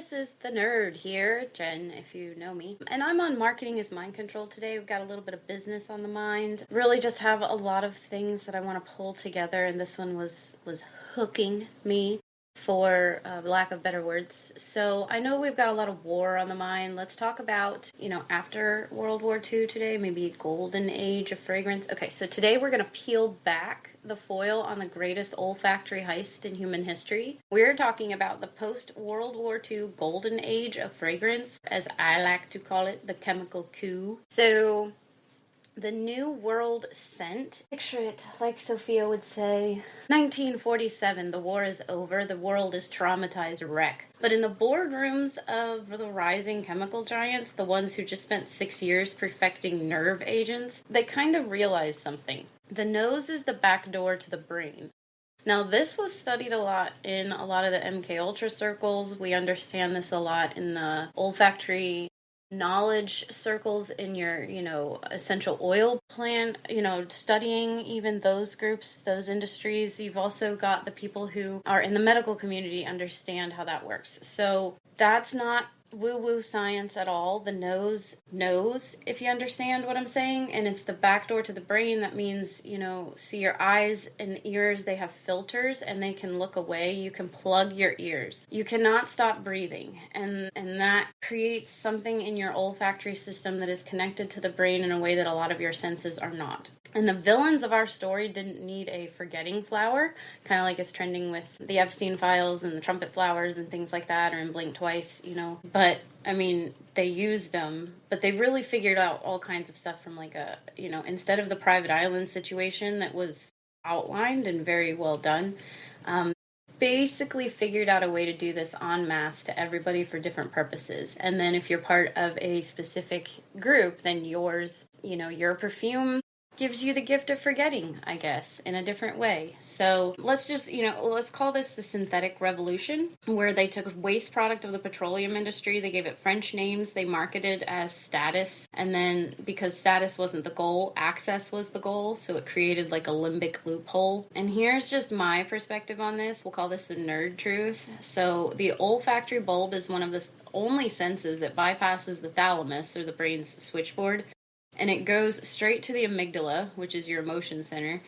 this is the nerd here, Jen, if you know me. And I'm on Marketing is Mind Control today. We've got a little bit of business on the mind. Really just have a lot of things that I want to pull together, and this one was hooking me, for lack of better words. So I know we've got a lot of war on the mind. Let's talk about, after World War II today, maybe golden age of fragrance. Okay, so today we're going to peel back the foil on the greatest olfactory heist in human history. We're talking about the post-World War II golden age of fragrance, as I like to call it, the chemical coup. So the New World scent. Picture it like Sophia would say. 1947, the war is over, the world is traumatized wreck. But in the boardrooms of the rising chemical giants, the ones who just spent 6 years perfecting nerve agents, they kind of realized something. The nose is the back door to the brain. Now, this was studied a lot in a lot of the MK Ultra circles. We understand this a lot in the olfactory knowledge circles in your, essential oil plant, studying even those groups, those industries. You've also got the people who are in the medical community understand how that works. So that's not woo-woo science at all. The nose knows, if you understand what I'm saying, and it's the back door to the brain. That means, see, your eyes and ears, they have filters and they can look away. You can plug your ears. You cannot stop breathing, and that creates something in your olfactory system that is connected to the brain in a way that a lot of your senses are not. And the villains of our story didn't need a forgetting flower, kind of like it's trending with the Epstein files and the trumpet flowers and things like that, or in Blink Twice, But, they used them, but they really figured out all kinds of stuff from instead of the private island situation that was outlined and very well done, basically figured out a way to do this en masse to everybody for different purposes. And then if you're part of a specific group, then yours, your perfume gives you the gift of forgetting, I guess, in a different way. So let's just, let's call this the synthetic revolution, where they took a waste product of the petroleum industry, they gave it French names, they marketed as status, and then because status wasn't the goal, access was the goal, so it created like a limbic loophole. And here's just my perspective on this. We'll call this the nerd truth. So the olfactory bulb is one of the only senses that bypasses the thalamus, or the brain's switchboard, and it goes straight to the amygdala, which is your emotion center,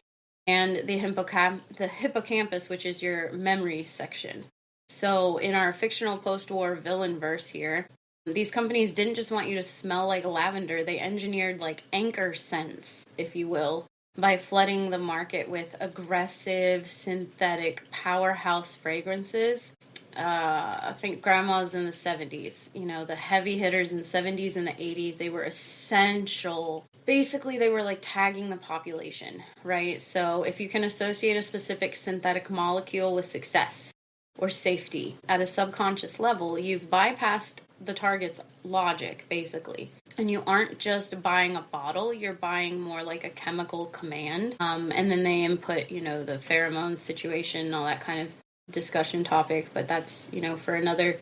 and the hippocampus, which is your memory section. So in our fictional post-war villain verse here, these companies didn't just want you to smell like lavender, they engineered like anchor scents, if you will, by flooding the market with aggressive, synthetic, powerhouse fragrances. I think grandmas in the 70s, the heavy hitters in the 70s and the 80s, they were essential. Basically, they were like tagging the population, right? So if you can associate a specific synthetic molecule with success or safety at a subconscious level, you've bypassed the target's logic, basically. And you aren't just buying a bottle, you're buying more like a chemical command. And then they input, the pheromone situation and all that kind of discussion topic, but that's, for another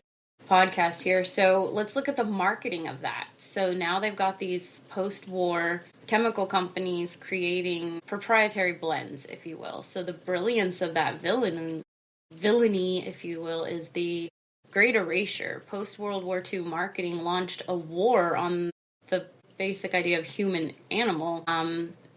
podcast here. So let's look at the marketing of that. So now they've got these post-war chemical companies creating proprietary blends, if you will. So the brilliance of that villainy, if you will, is the great erasure. Post-World War II marketing launched a war on the basic idea of human-animal,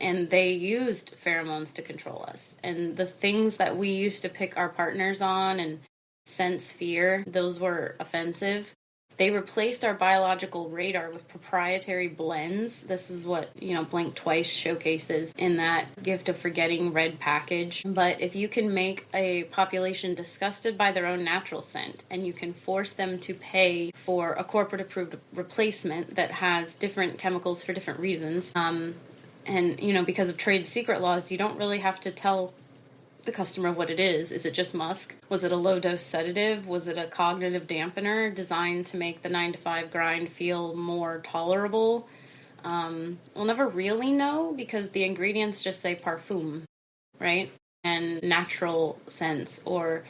and they used pheromones to control us. And the things that we used to pick our partners on and sense fear, those were offensive. They replaced our biological radar with proprietary blends. This is what, Blink Twice showcases in that gift of forgetting red package. But if you can make a population disgusted by their own natural scent, and you can force them to pay for a corporate-approved replacement that has different chemicals for different reasons, and, because of trade secret laws, you don't really have to tell the customer what it is. Is it just musk? Was it a low-dose sedative? Was it a cognitive dampener designed to make the 9-to-5 grind feel more tolerable? We'll never really know because the ingredients just say parfum, right? And natural scents or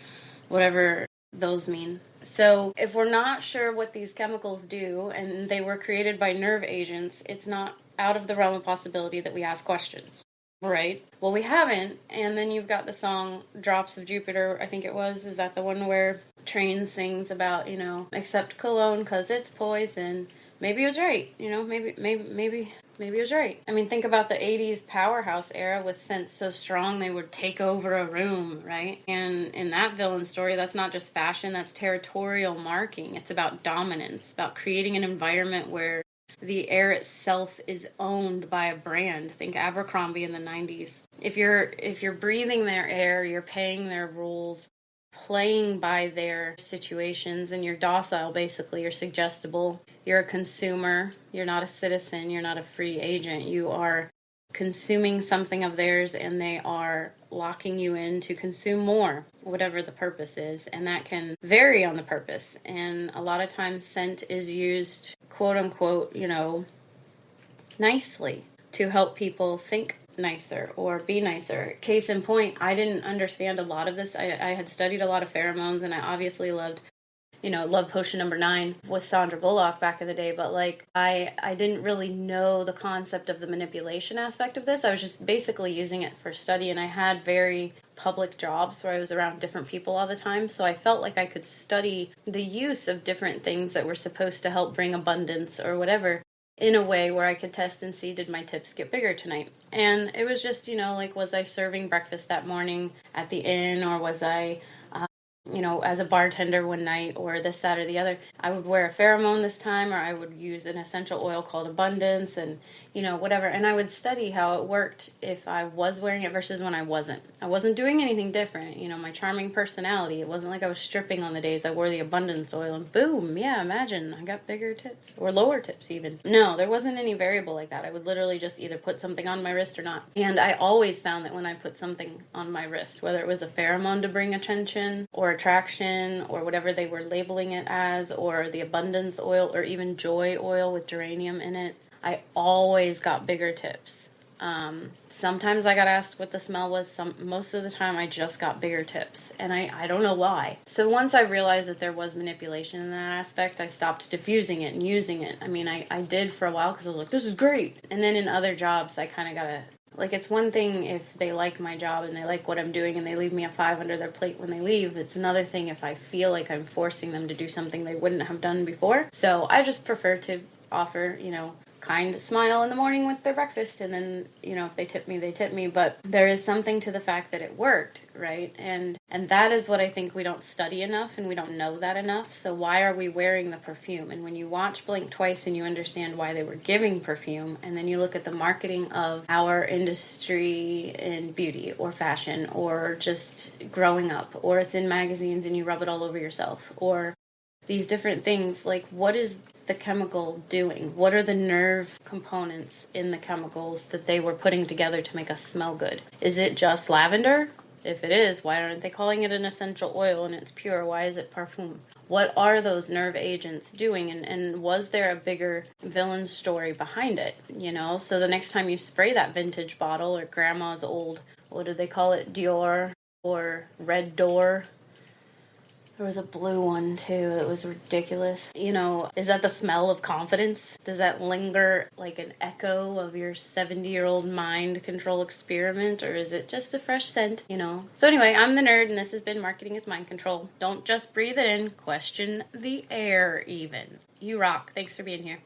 whatever those mean. So if we're not sure what these chemicals do and they were created by nerve agents, it's not out of the realm of possibility that we ask questions, right? Well, we haven't. And then you've got the song Drops of Jupiter, I think it was. Is that the one where trains things about, accept cologne because it's poison. Maybe he was right, maybe he was right. I mean, think about the 80s Powerhouse era with scents so strong they would take over a room, right? And in that villain story, that's not just fashion, that's territorial marking. It's about dominance, about creating an environment where the air itself is owned by a brand. Think Abercrombie in the 90s. If you're breathing their air, you're paying their rules, playing by their situations, and you're docile, basically. You're suggestible. You're a consumer. You're not a citizen. You're not a free agent. You are consuming something of theirs, and they are locking you in to consume more, whatever the purpose is. And that can vary on the purpose. And a lot of times scent is used, quote unquote, nicely to help people think nicer or be nicer. Case in point, I didn't understand a lot of this. I had studied a lot of pheromones, and I obviously loved Potion Number 9 with Sandra Bullock back in the day, but I didn't really know the concept of the manipulation aspect of this. I was just basically using it for study, and I had very public jobs where I was around different people all the time, so I felt like I could study the use of different things that were supposed to help bring abundance or whatever in a way where I could test and see, did my tips get bigger tonight? And it was just, was I serving breakfast that morning at the inn, or was I as a bartender one night, or this, that, or the other. I would wear a pheromone this time, or I would use an essential oil called Abundance, and, whatever. And I would study how it worked if I was wearing it versus when I wasn't. I wasn't doing anything different. My charming personality. It wasn't like I was stripping on the days I wore the Abundance oil, and boom, yeah, imagine, I got bigger tips, or lower tips even. No, there wasn't any variable like that. I would literally just either put something on my wrist or not. And I always found that when I put something on my wrist, whether it was a pheromone to bring attention, or attraction, or whatever they were labeling it as, or the Abundance oil, or even Joy oil with geranium in it, I always got bigger tips. Sometimes I got asked what the smell was. Most of the time I just got bigger tips, and I don't know why. So once I realized that there was manipulation in that aspect, I stopped diffusing it and using it. I mean, I did for a while because I was like, this is great. And then in other jobs, I kind of got to, it's one thing if they like my job and they like what I'm doing and they leave me a 5 under their plate when they leave. It's another thing if I feel like I'm forcing them to do something they wouldn't have done before. So I just prefer to offer, kind smile in the morning with their breakfast, and then, if they tip me, they tip me. But there is something to the fact that it worked, right? And that is what I think we don't study enough, and we don't know that enough. So why are we wearing the perfume? And when you watch Blink Twice and you understand why they were giving perfume, and then you look at the marketing of our industry in beauty or fashion, or just growing up, or it's in magazines and you rub it all over yourself, or these different things, what is the chemical doing? What are the nerve components in the chemicals that they were putting together to make us smell good? Is it just lavender? If it is, why aren't they calling it an essential oil and it's pure? Why is it parfum? What are those nerve agents doing? And was there a bigger villain story behind it? So the next time you spray that vintage bottle or grandma's old, what do they call it? Dior or Red Door? There was a blue one, too. It was ridiculous. Is that the smell of confidence? Does that linger like an echo of your 70-year-old mind control experiment? Or is it just a fresh scent, So anyway, I'm the nerd, and this has been Marketing is Mind Control. Don't just breathe it in. Question the air, even. You rock. Thanks for being here.